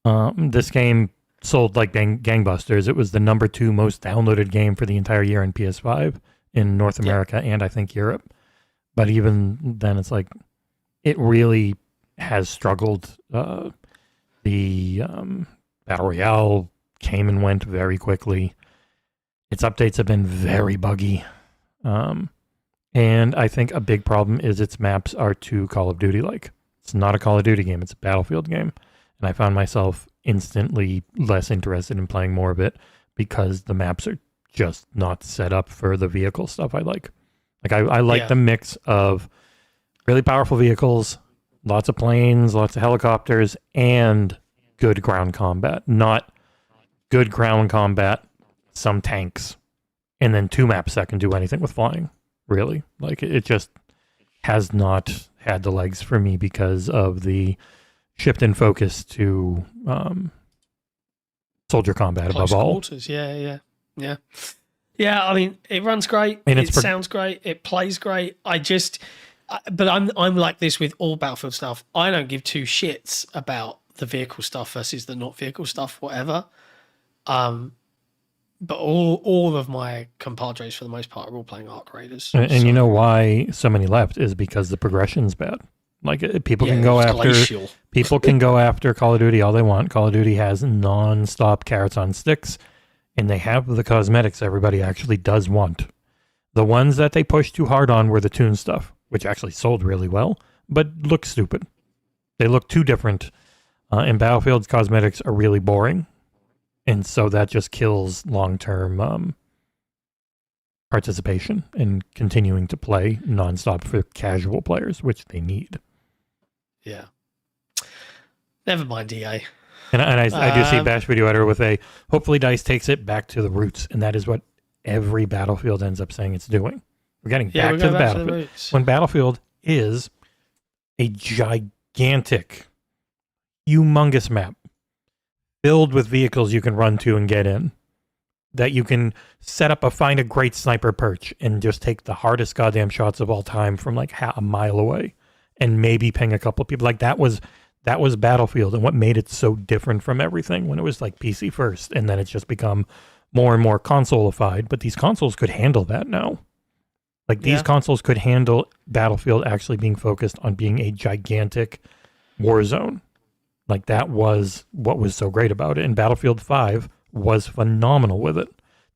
Speaker 2: This game sold like gangbusters. It was the number 2 most downloaded game for the entire year in PS5 in North America and I think Europe. But even then, it's it really has struggled. The Battle Royale came and went very quickly. Its updates have been very buggy. And I think a big problem is its maps are too Call of Duty-like. It's not a Call of Duty game. It's a Battlefield game. And I found myself instantly less interested in playing more of it because the maps are just not set up for the vehicle stuff I like. I like the mix of really powerful vehicles, lots of planes, lots of helicopters, and good ground combat. Not good ground combat, some tanks, and then 2 maps that can do anything with flying, really. It just has not had the legs for me because of the shift in focus to soldier combat above all.
Speaker 1: Quarters. Yeah. Yeah, I mean, it runs great.
Speaker 2: I mean,
Speaker 1: It sounds great. It plays great. But I'm like this with all Battlefield stuff. I don't give two shits about the vehicle stuff versus the not vehicle stuff, whatever. But all of my compadres, for the most part, are all playing Arc Raiders.
Speaker 2: And you know why so many left is because the progression's bad. Like people can go after
Speaker 1: glacial.
Speaker 2: people can go after Call of Duty all they want. Call of Duty has non-stop carrots on sticks, and they have the cosmetics everybody actually does want. The ones that they pushed too hard on were the Toon stuff, which actually sold really well, but look stupid. They look too different. And Battlefield's cosmetics are really boring. And so that just kills long-term participation and continuing to play nonstop for casual players, which they need.
Speaker 1: Yeah. Never mind, EA.
Speaker 2: And I do see Bash Video Editor with hopefully DICE takes it back to the roots, and that is what every Battlefield ends up saying it's doing. We're getting back to the Battlefield. When Battlefield is a gigantic, humongous map filled with vehicles you can run to and get in, that you can find a great sniper perch and just take the hardest goddamn shots of all time from like a mile away and maybe ping a couple of people. Like that was Battlefield, and what made it so different from everything when it was like PC first, and then it's just become more and more console-ified. But these consoles could handle that now. Like these consoles could handle Battlefield actually being focused on being a gigantic war zone. Like that was what was so great about it. And Battlefield 5 was phenomenal with it.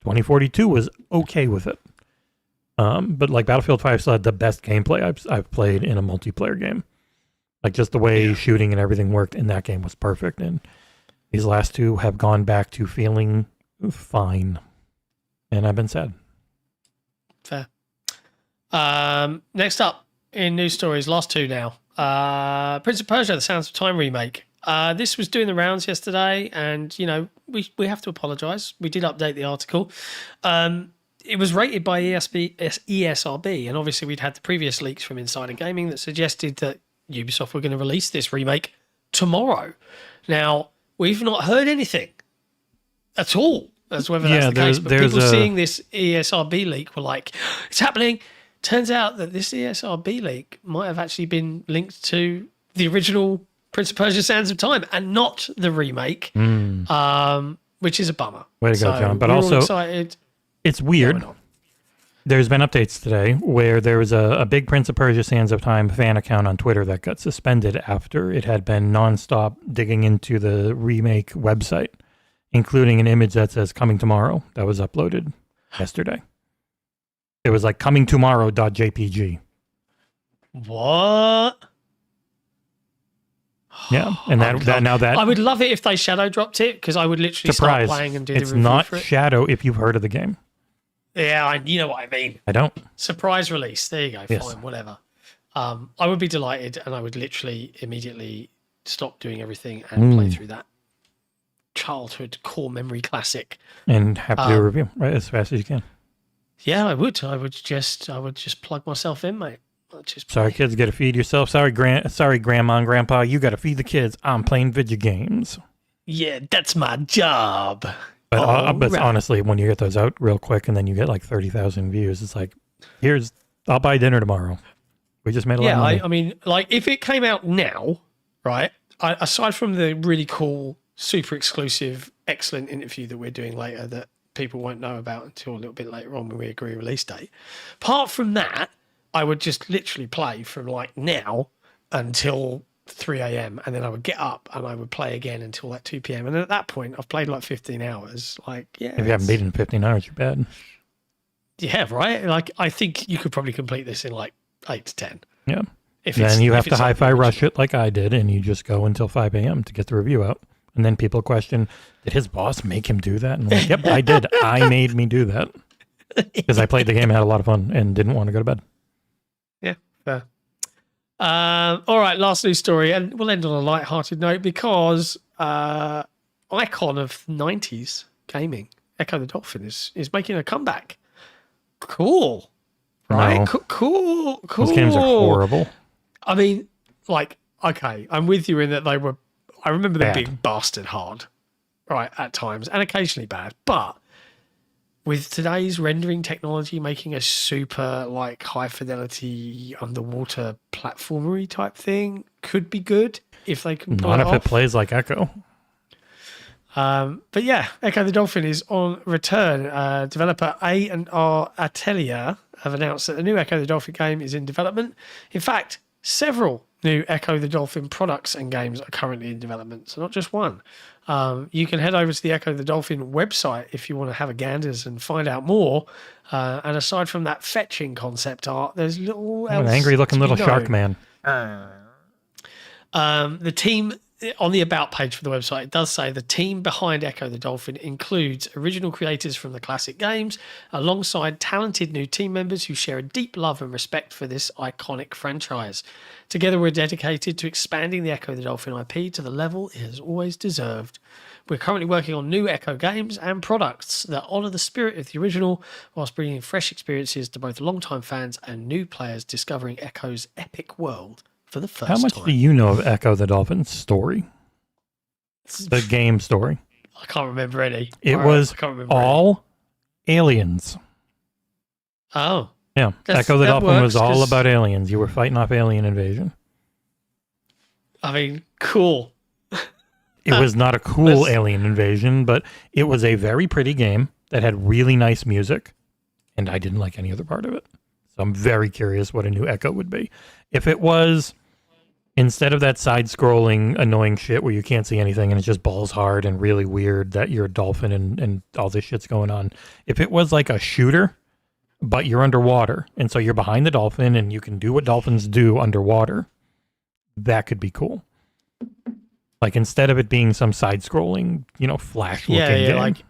Speaker 2: 2042 was okay with it. But like Battlefield 5 still had the best gameplay I've played in a multiplayer game. Like just the way shooting and everything worked in that game was perfect. And these last two have gone back to feeling fine. And I've been sad.
Speaker 1: Fair. Next up in news stories, last two now. Prince of Persia: The Sands of Time remake. This was doing the rounds yesterday, and you know we have to apologise. We did update the article. It was rated by ESRB, and obviously we'd had the previous leaks from Insider Gaming that suggested that Ubisoft were going to release this remake tomorrow. Now we've not heard anything at all as whether that's the case. But people seeing this ESRB leak were like, "It's happening." Turns out that this ESRB leak might have actually been linked to the original Prince of Persia: Sands of Time and not the remake, which is a bummer.
Speaker 2: Way to go, John. But also, excited. It's weird. There's been updates today where there was a big Prince of Persia: Sands of Time fan account on Twitter that got suspended after it had been nonstop digging into the remake website, including an image that says "Coming Tomorrow" that was uploaded yesterday. It was like comingtomorrow.jpg.
Speaker 1: What?
Speaker 2: Yeah, and that
Speaker 1: I would love it if they shadow dropped it, because I would literally start playing and do the review
Speaker 2: not
Speaker 1: for it.
Speaker 2: shadow if you've heard of the game.
Speaker 1: Yeah, you know what I mean.
Speaker 2: I don't.
Speaker 1: Surprise release. There you go.
Speaker 2: Yes.
Speaker 1: Fine, whatever. I would be delighted, and I would literally immediately stop doing everything and play through that childhood core memory classic.
Speaker 2: And have to do a review right as fast as you can.
Speaker 1: Yeah, I would. I would just plug myself in, mate.
Speaker 2: Sorry, kids, got to feed yourself. Sorry, grandma and grandpa, you got to feed the kids. I'm playing video games.
Speaker 1: Yeah, that's my job.
Speaker 2: But honestly, when you get those out real quick and then you get like 30,000 views, it's like, I'll buy dinner tomorrow. We just made a lot of money.
Speaker 1: I mean, like if it came out now, right? Aside from the really cool, super exclusive, excellent interview that we're doing later that people won't know about until a little bit later on when we agree release date. Apart from that, I would just literally play from like now until 3 a.m. and then I would get up and I would play again until like 2 p.m. And at that point, I've played like 15 hours. Like, yeah.
Speaker 2: If you haven't beaten 15 hours, you're bad.
Speaker 1: Yeah, right? Like, I think you could probably complete this in like 8 to 10.
Speaker 2: Yeah. Then you have to hi-fi rush it like I did, and you just go until 5 a.m. to get the review out. And then people question, did his boss make him do that? And I'm like, yep, I did. I made me do that. Because I played the game and had a lot of fun and didn't want to go to bed.
Speaker 1: Yeah, fair. All right, last news story. And we'll end on a light-hearted note because icon of 90s gaming, Ecco the Dolphin, is making a comeback. Cool. Right?
Speaker 2: No.
Speaker 1: Cool.
Speaker 2: Those games are horrible.
Speaker 1: I mean, like, okay, I'm with you in that I remember them
Speaker 2: Bad.
Speaker 1: being bastard hard, right, at times, and occasionally bad, but with today's rendering technology, making a super like high fidelity underwater platformery type thing could be good if they can pull
Speaker 2: Not
Speaker 1: it
Speaker 2: if
Speaker 1: off.
Speaker 2: it plays like Echo.
Speaker 1: But yeah, Ecco the Dolphin is on return. Developer A&R Atelier have announced that the new Ecco the Dolphin game is in development. In fact, several new Ecco the Dolphin products and games are currently in development, so not just one. You can head over to the Ecco the Dolphin website if you want to have a ganders and find out more. And aside from that fetching concept art, there's little else
Speaker 2: An angry-looking
Speaker 1: to be
Speaker 2: little shark
Speaker 1: known.
Speaker 2: man.
Speaker 1: The team on the about page for the website, it does say the team behind Ecco the Dolphin includes original creators from the classic games alongside talented new team members who share a deep love and respect for this iconic franchise. Together, we're dedicated to expanding the Ecco the Dolphin IP to the level it has always deserved. We're currently working on new Ecco games and products that honour the spirit of the original whilst bringing fresh experiences to both longtime fans and new players discovering Ecco's epic world for the first time.
Speaker 2: How much do you know of Ecco the Dolphin's story? The game story.
Speaker 1: I can't remember any.
Speaker 2: It
Speaker 1: Right,
Speaker 2: was
Speaker 1: I can't remember
Speaker 2: all aliens.
Speaker 1: any. Oh.
Speaker 2: Yeah, Ecco the Dolphin was all about aliens. You were fighting off alien invasion.
Speaker 1: I mean, cool.
Speaker 2: It was not a cool alien invasion, but it was a very pretty game that had really nice music, and I didn't like any other part of it. So I'm very curious what a new Ecco would be. If it was, instead of that side-scrolling annoying shit where you can't see anything and it's just balls hard and really weird that you're a dolphin and all this shit's going on. If it was like a shooter, but you're underwater, and so you're behind the dolphin and you can do what dolphins do underwater, that could be cool. Like, instead of it being some side-scrolling, flash-looking game.
Speaker 1: like,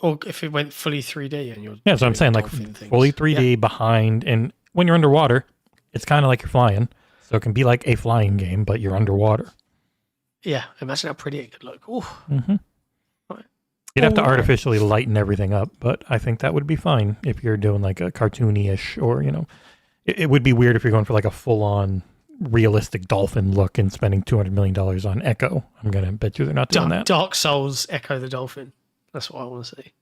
Speaker 1: or if it went fully 3D and you're
Speaker 2: Yeah, so I'm saying, like, fully 3D behind, and when you're underwater, it's kind of like you're flying. So it can be like a flying game, but you're underwater.
Speaker 1: Yeah, imagine how pretty it could look. Ooh.
Speaker 2: Mm-hmm.
Speaker 1: Right.
Speaker 2: You'd have to artificially lighten everything up, but I think that would be fine if you're doing like a cartoony-ish, or, it would be weird if you're going for like a full-on realistic dolphin look and spending $200 million on Echo. I'm going to bet you they're not doing that.
Speaker 1: Dark Souls Ecco the Dolphin. That's what I want to see.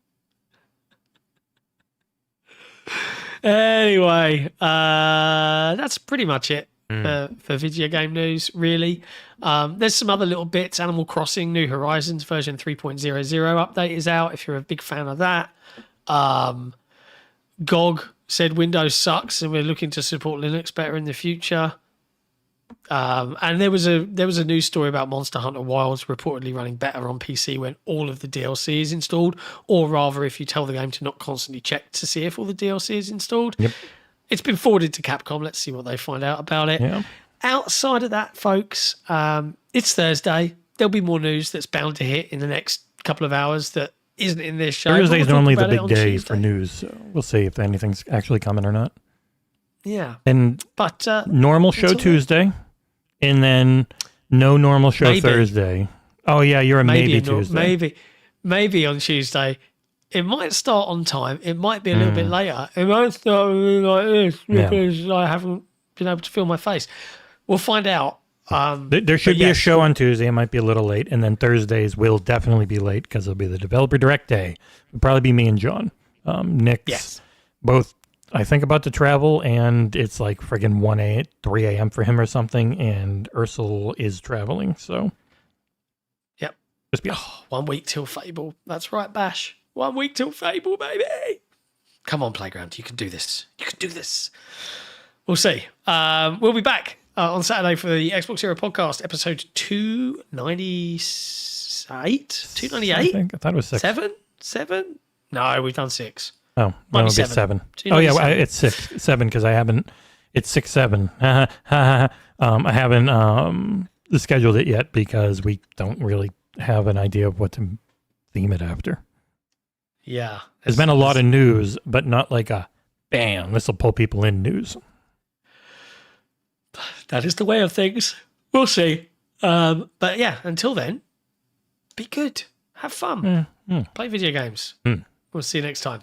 Speaker 1: Anyway, that's pretty much it for video game news, really. There's some other little bits. Animal Crossing New Horizons version 3.00 update is out if you're a big fan of that. GOG said Windows sucks and we're looking to support Linux better in the future. And there was a news story about Monster Hunter Wilds reportedly running better on PC when all of the DLC is installed, or rather if you tell the game to not constantly check to see if all the DLC is installed.
Speaker 2: Yep.
Speaker 1: It's been forwarded to Capcom. Let's see what they find out about it.
Speaker 2: Yeah.
Speaker 1: Outside of that, folks, it's Thursday. There'll be more news that's bound to hit in the next couple of hours that isn't in this show.
Speaker 2: Thursday's
Speaker 1: We'll
Speaker 2: normally
Speaker 1: talk
Speaker 2: the
Speaker 1: about
Speaker 2: big
Speaker 1: it on
Speaker 2: day
Speaker 1: Tuesday.
Speaker 2: for news. So we'll see if anything's actually coming or not.
Speaker 1: Yeah.
Speaker 2: And
Speaker 1: But
Speaker 2: normal show Tuesday, and then no normal show Thursday. Oh yeah, you're a maybe Tuesday.
Speaker 1: Maybe on Tuesday. It might start on time. It might be a little bit later. It might start like this because I haven't been able to feel my face. We'll find out.
Speaker 2: There should be a show on Tuesday. It might be a little late, and then Thursdays will definitely be late because it'll be the Developer Direct Day. It'll probably be me and John. Nick's both, I think, about to travel, and it's like friggin' 3 a.m. for him or something, and Ursula is traveling, so.
Speaker 1: Yep.
Speaker 2: Just be
Speaker 1: 1 week till Fable. That's right, Bash. 1 week till Fable, baby. Come on, Playground. You can do this. You can do this. We'll see. We'll be back on Saturday for the Xbox Era podcast, episode 298? 298?
Speaker 2: I thought it was 6.
Speaker 1: 7? No, we've done 6.
Speaker 2: Oh,
Speaker 1: Might
Speaker 2: no,
Speaker 1: be
Speaker 2: it'll be 7. Oh, yeah, it's 7 because I haven't. It's 6-7. I haven't scheduled it yet because we don't really have an idea of what to theme it after.
Speaker 1: Yeah.
Speaker 2: There's been a lot of news, but not like a bam, this will pull people in news.
Speaker 1: That is the way of things. We'll see. But yeah, until then, be good. Have fun. Play video games. We'll see you next time.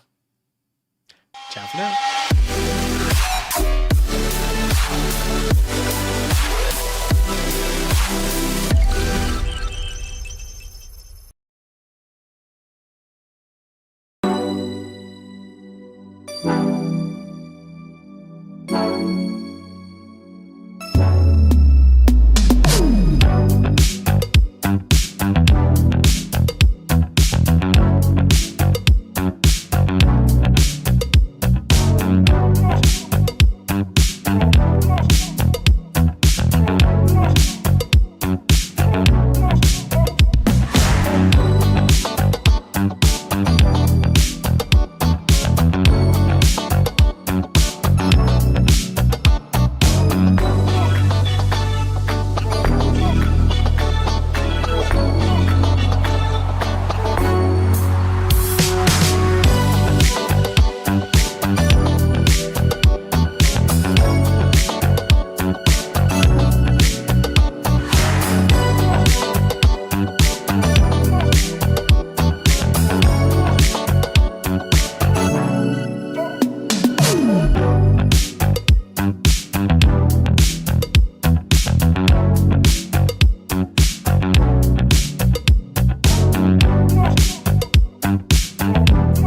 Speaker 1: Ciao for now.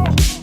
Speaker 4: Bye.